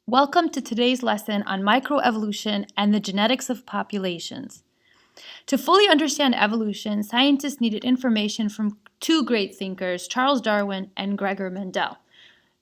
Welcome to today's lesson on microevolution and the genetics of populations. To fully understand evolution, scientists needed information from two great thinkers, Charles Darwin and Gregor Mendel.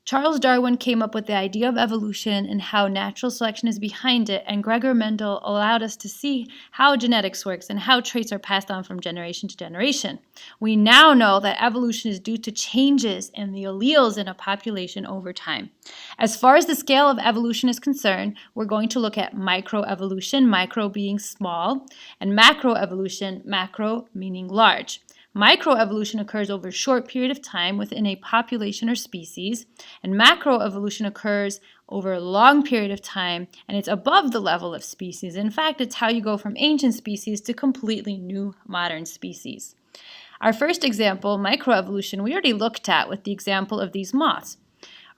Charles Darwin came up with the idea of evolution and how natural selection is behind it, and Gregor Mendel allowed us to see how genetics works and how traits are passed on from generation to generation. We now know that evolution is due to changes in the alleles in a population over time. As far as the scale of evolution is concerned, we're going to look at microevolution, micro being small, and macroevolution, macro meaning large. Microevolution occurs over a short period of time within a population or species, and macroevolution occurs over a long period of time, and it's above the level of species. In fact, it's how you go from ancient species to completely new modern species. Our first example, microevolution, we already looked at with the example of these moths.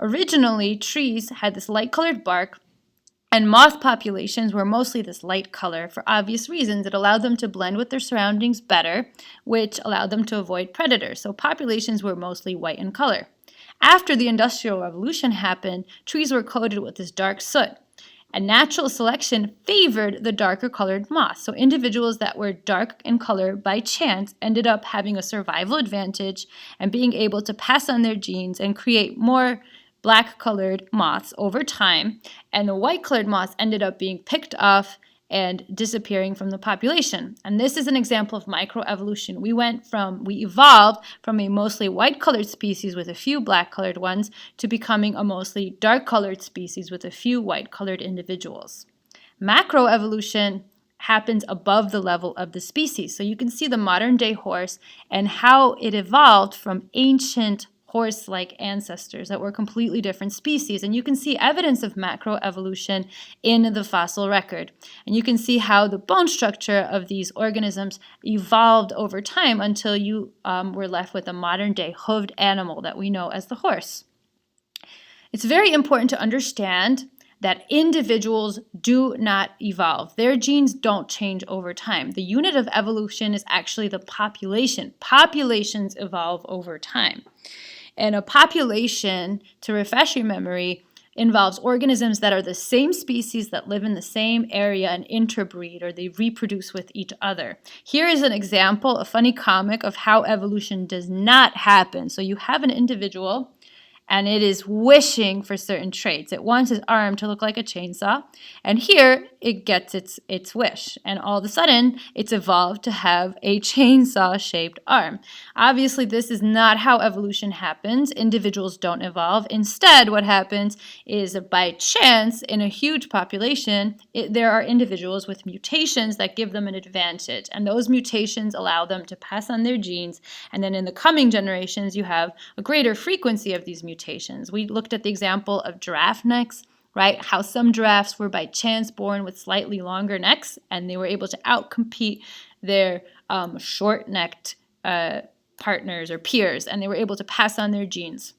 Originally, trees had this light-colored bark, and moth populations were mostly this light color for obvious reasons. It allowed them to blend with their surroundings better, which allowed them to avoid predators. So populations were mostly white in color. After the Industrial Revolution happened, trees were coated with this dark soot. And natural selection favored the darker colored moths. So individuals that were dark in color by chance ended up having a survival advantage and being able to pass on their genes and create more black-colored moths over time, and the white-colored moths ended up being picked off and disappearing from the population. And this is an example of microevolution. We evolved from a mostly white-colored species with a few black-colored ones to becoming a mostly dark-colored species with a few white-colored individuals. Macroevolution happens above the level of the species. So you can see the modern-day horse and how it evolved from ancient horse-like ancestors that were completely different species. And you can see evidence of macroevolution in the fossil record. And you can see how the bone structure of these organisms evolved over time until you were left with a modern-day hoofed animal that we know as the horse. It's very important to understand that individuals do not evolve. Their genes don't change over time. The unit of evolution is actually the population. Populations evolve over time. And a population, to refresh your memory, involves organisms that are the same species that live in the same area and interbreed, or they reproduce with each other. Here is an example, a funny comic of how evolution does not happen. So you have an individual, and it is wishing for certain traits. It wants its arm to look like a chainsaw, and here it gets its wish. And all of a sudden, it's evolved to have a chainsaw-shaped arm. Obviously, this is not how evolution happens. Individuals don't evolve. Instead, what happens is by chance, in a huge population, there are individuals with mutations that give them an advantage, and those mutations allow them to pass on their genes, and then in the coming generations, you have a greater frequency of these mutations. We looked at the example of giraffe necks, right? How some giraffes were by chance born with slightly longer necks, and they were able to outcompete their short-necked partners or peers, and they were able to pass on their genes.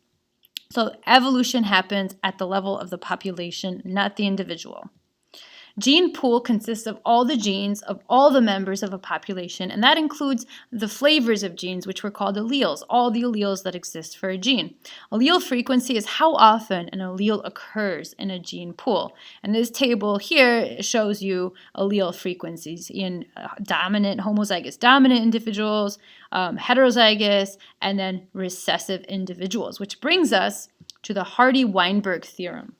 So evolution happens at the level of the population, not the individual. Gene pool consists of all the genes of all the members of a population, and that includes the flavors of genes, which were called alleles, all the alleles that exist for a gene. Allele frequency is how often an allele occurs in a gene pool. And this table here shows you allele frequencies in dominant, homozygous dominant individuals, heterozygous, and then recessive individuals, which brings us to the Hardy-Weinberg theorem.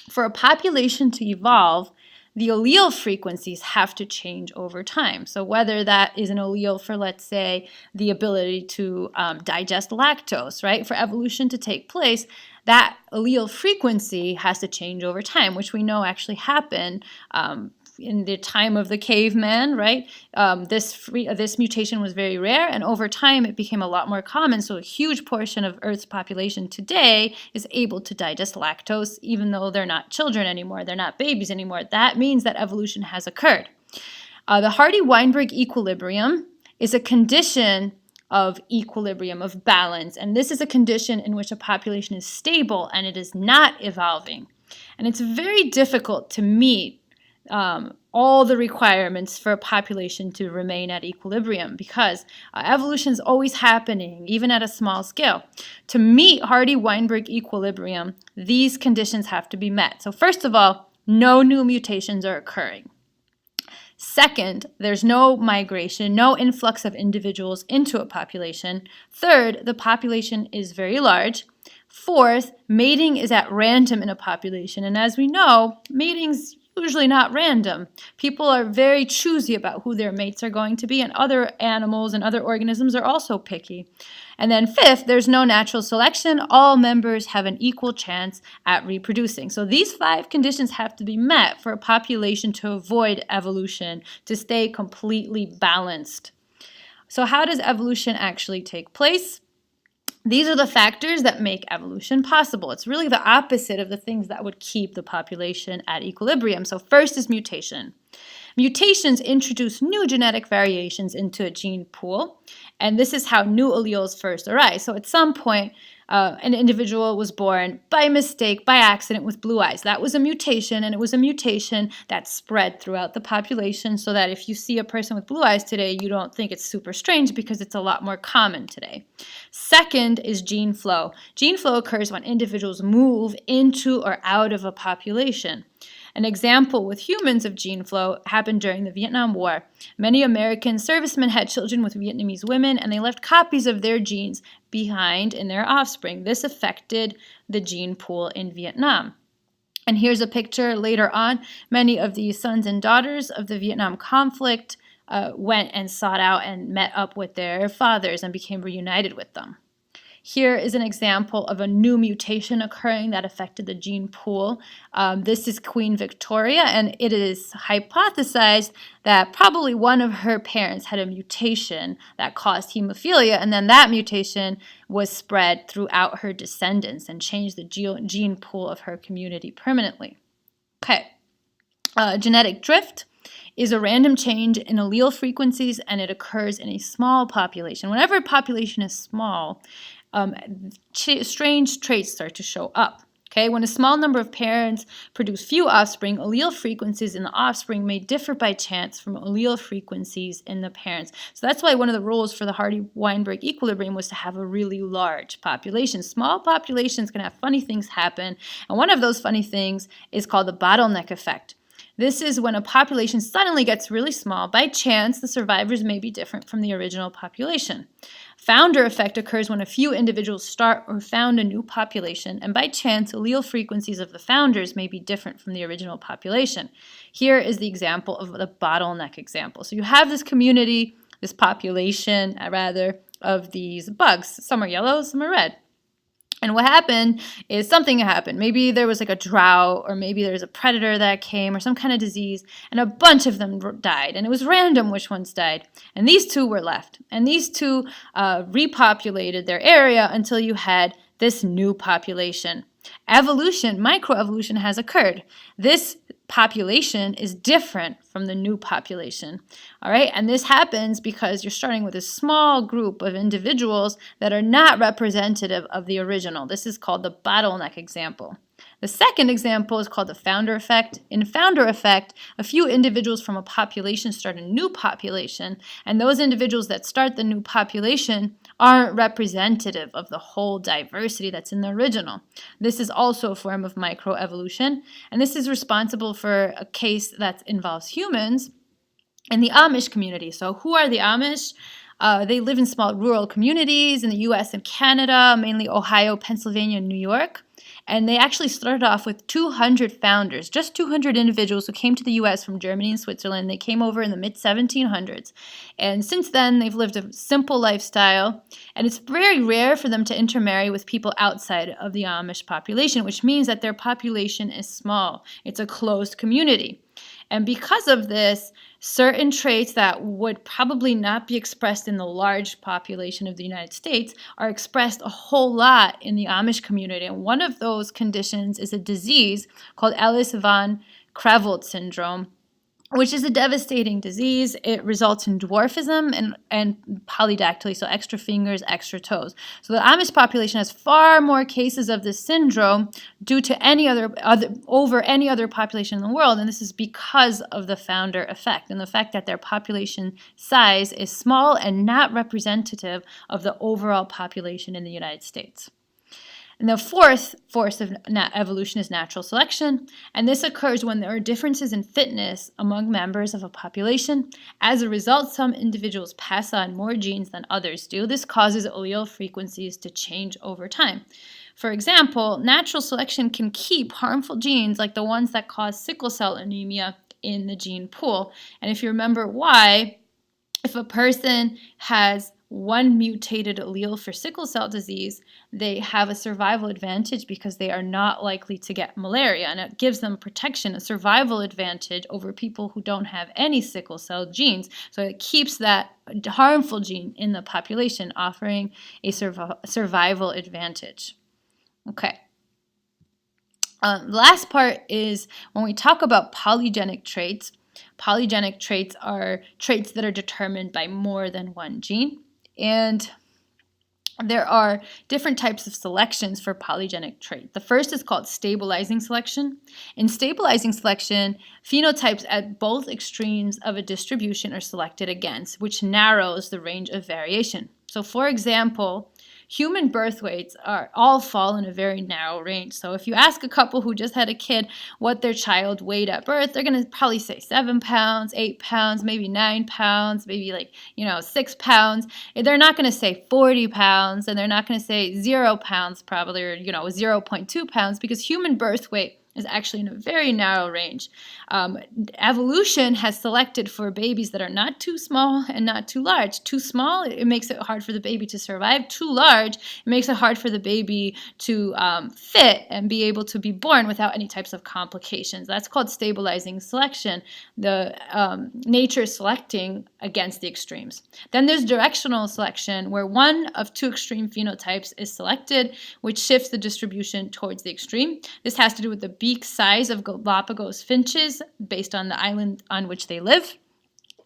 For a population to evolve, the allele frequencies have to change over time. So whether that is an allele for, let's say, the ability to digest lactose, right? For evolution to take place, that allele frequency has to change over time, which we know actually happened in the time of the caveman, right? This mutation was very rare, and over time it became a lot more common. So a huge portion of Earth's population today is able to digest lactose, even though they're not children anymore, they're not babies anymore. That means that evolution has occurred. The Hardy-Weinberg equilibrium is a condition of equilibrium, of balance, and this is a condition in which a population is stable and it is not evolving. And it's very difficult to meet all the requirements for a population to remain at equilibrium, because evolution is always happening, even at a small scale. To meet Hardy-Weinberg equilibrium, these conditions have to be met. So first of all, no new mutations are occurring. Second, there's no migration, no influx of individuals into a population. Third, the population is very large. Fourth, mating is at random in a population. And as we know, mating's usually not random. People are very choosy about who their mates are going to be, and other animals and other organisms are also picky. And then fifth, there's no natural selection. All members have an equal chance at reproducing. So these 5 conditions have to be met for a population to avoid evolution, to stay completely balanced. So how does evolution actually take place? These are the factors that make evolution possible. It's really the opposite of the things that would keep the population at equilibrium. So first is mutation. Mutations introduce new genetic variations into a gene pool, and this is how new alleles first arise. So at some point, an individual was born by mistake, by accident, with blue eyes. That was a mutation, and it was a mutation that spread throughout the population, so that if you see a person with blue eyes today, you don't think it's super strange because it's a lot more common today. Second is gene flow. Gene flow occurs when individuals move into or out of a population. An example with humans of gene flow happened during the Vietnam War. Many American servicemen had children with Vietnamese women, and they left copies of their genes behind in their offspring. This affected the gene pool in Vietnam. And here's a picture later on. Many of the sons and daughters of the Vietnam conflict went and sought out and met up with their fathers and became reunited with them. Here is an example of a new mutation occurring that affected the gene pool. This is Queen Victoria, and it is hypothesized that probably one of her parents had a mutation that caused hemophilia, and then that mutation was spread throughout her descendants and changed the gene pool of her community permanently. Okay, genetic drift is a random change in allele frequencies, and it occurs in a small population. Whenever a population is small, strange traits start to show up. Okay, when a small number of parents produce few offspring, allele frequencies in the offspring may differ by chance from allele frequencies in the parents. So that's why one of the rules for the Hardy-Weinberg equilibrium was to have a really large population. Small populations can have funny things happen, and one of those funny things is called the bottleneck effect. This is when a population suddenly gets really small. By chance, the survivors may be different from the original population. Founder effect occurs when a few individuals start or found a new population, and by chance, allele frequencies of the founders may be different from the original population. Here is the example of the bottleneck example. So you have this community, this population, rather, of these bugs. Some are yellow, some are red. And what happened is something happened. Maybe there was like a drought, or maybe there's a predator that came, or some kind of disease, and a bunch of them died. And it was random which ones died. And these 2 were left. And these 2 repopulated their area until you had this new population. Evolution, microevolution, has occurred. This population is different from the new population. All right, and this happens because you're starting with a small group of individuals that are not representative of the original. This is called the bottleneck example. The second example is called the founder effect. In founder effect, a few individuals from a population start a new population, and those individuals that start the new population aren't representative of the whole diversity that's in the original. This is also a form of microevolution, and this is responsible for a case that involves humans in the Amish community. So who are the Amish? They live in small rural communities in the U.S. and Canada, mainly Ohio, Pennsylvania, and New York. And they actually started off with 200 founders, just 200 individuals who came to the U.S. from Germany and Switzerland. They came over in the mid-1700s. And since then, they've lived a simple lifestyle. And it's very rare for them to intermarry with people outside of the Amish population, which means that their population is small. It's a closed community. And because of this, certain traits that would probably not be expressed in the large population of the United States are expressed a whole lot in the Amish community. And one of those conditions is a disease called Ellis von Creveld syndrome, which is a devastating disease. It results in dwarfism and polydactyly, so extra fingers, extra toes. So the Amish population has far more cases of this syndrome due to over any other population in the world, and this is because of the founder effect and the fact that their population size is small and not representative of the overall population in the United States. And the fourth force of evolution is natural selection, and this occurs when there are differences in fitness among members of a population. As a result, some individuals pass on more genes than others do. This causes allele frequencies to change over time. For example, natural selection can keep harmful genes like the ones that cause sickle cell anemia in the gene pool. And if you remember why, if a person has one mutated allele for sickle cell disease, they have a survival advantage because they are not likely to get malaria, and it gives them protection, a survival advantage over people who don't have any sickle cell genes. So it keeps that harmful gene in the population, offering a survival advantage. Okay. The last part is when we talk about polygenic traits. Polygenic traits are traits that are determined by more than one gene. And there are different types of selections for polygenic trait. The first is called stabilizing selection. In stabilizing selection, phenotypes at both extremes of a distribution are selected against, which narrows the range of variation. So for example, human birth weights all fall in a very narrow range. So if you ask a couple who just had a kid what their child weighed at birth, they're going to probably say 7 pounds, 8 pounds, maybe 9 pounds, maybe 6 pounds. They're not going to say 40 pounds, and they're not going to say 0 pounds probably, or 0.2 pounds, because human birth weight is actually in a very narrow range. Evolution has selected for babies that are not too small and not too large. Too small, it makes it hard for the baby to survive. Too large, it makes it hard for the baby to fit and be able to be born without any types of complications. That's called stabilizing selection. The nature is selecting against the extremes. Then there's directional selection, where one of two extreme phenotypes is selected, which shifts the distribution towards the extreme. This has to do with the beak size of Galapagos finches based on the island on which they live.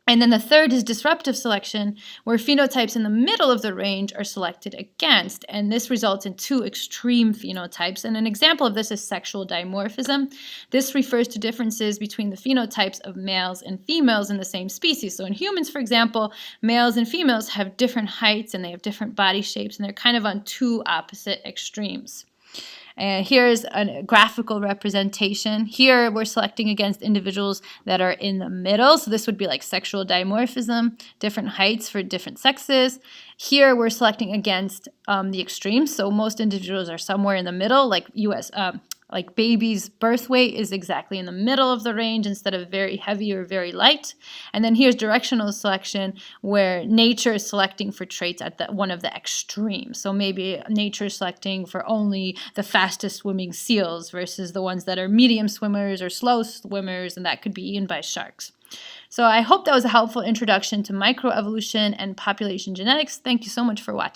And then the third is disruptive selection, where phenotypes in the middle of the range are selected against, and this results in two extreme phenotypes. And an example of this is sexual dimorphism. This refers to differences between the phenotypes of males and females in the same species. So in humans, for example, males and females have different heights and they have different body shapes, and they're kind of on two opposite extremes. And here's a graphical representation. Here we're selecting against individuals that are in the middle. So this would be like sexual dimorphism, different heights for different sexes. Here we're selecting against the extremes. So most individuals are somewhere in the middle, like baby's birth weight is exactly in the middle of the range instead of very heavy or very light. And then here's directional selection, where nature is selecting for traits at one of the extremes. So maybe nature is selecting for only the fastest swimming seals versus the ones that are medium swimmers or slow swimmers, and that could be eaten by sharks. So I hope that was a helpful introduction to microevolution and population genetics. Thank you so much for watching.